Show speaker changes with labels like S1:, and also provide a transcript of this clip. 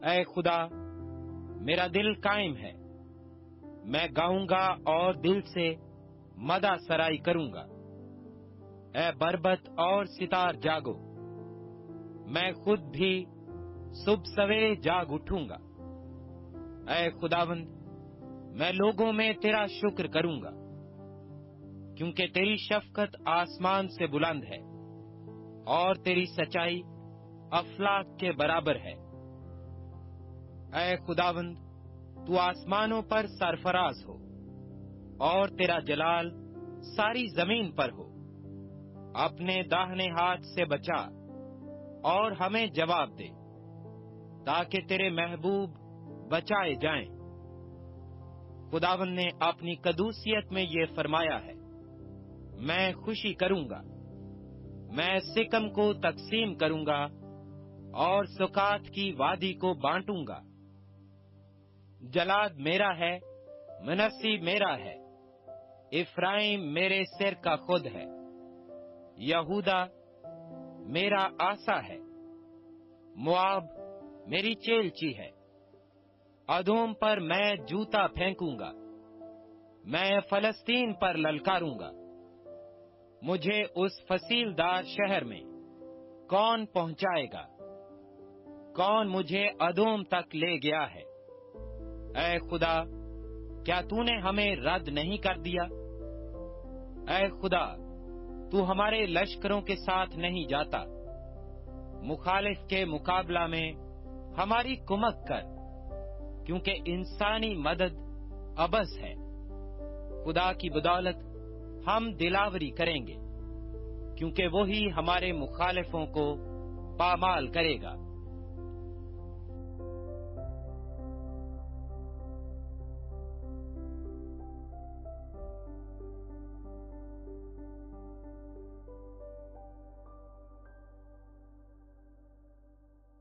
S1: اے خدا، میرا دل قائم ہے، میں گاؤں گا اور دل سے مدح سرائی کروں گا۔ اے بربط اور ستار جاگو، میں خود بھی صبح سویرے جاگ اٹھوں گا۔ اے خداوند، میں لوگوں میں تیرا شکر کروں گا، کیونکہ تیری شفقت آسمان سے بلند ہے اور تیری سچائی افلاک کے برابر ہے۔ اے خداوند، تو آسمانوں پر سرفراز ہو اور تیرا جلال ساری زمین پر ہو۔ اپنے داہنے ہاتھ سے بچا اور ہمیں جواب دے، تاکہ تیرے محبوب بچائے جائیں۔ خداوند نے اپنی قدوسیت میں یہ فرمایا ہے، میں خوشی کروں گا، میں سکم کو تقسیم کروں گا اور سکات کی وادی کو بانٹوں گا۔ جلاد میرا ہے، منسی میرا ہے، افرائیم میرے سر کا خود ہے، یہودا میرا آسا ہے، مواب میری چیلچی ہے۔ ادوم پر میں جوتا پھینکوں گا، میں فلسطین پر للکاروں گا۔ مجھے اس فصیل دار شہر میں کون پہنچائے گا؟ کون مجھے ادوم تک لے گیا ہے؟ اے خدا، کیا تو نے ہمیں رد نہیں کر دیا؟ اے خدا، تو ہمارے لشکروں کے ساتھ نہیں جاتا، مخالف کے مقابلہ میں ہماری کمک کر، کیونکہ انسانی مدد عبث ہے۔ خدا کی بدولت ہم دلاوری کریں گے، کیونکہ وہی ہمارے مخالفوں کو پامال کرے گا۔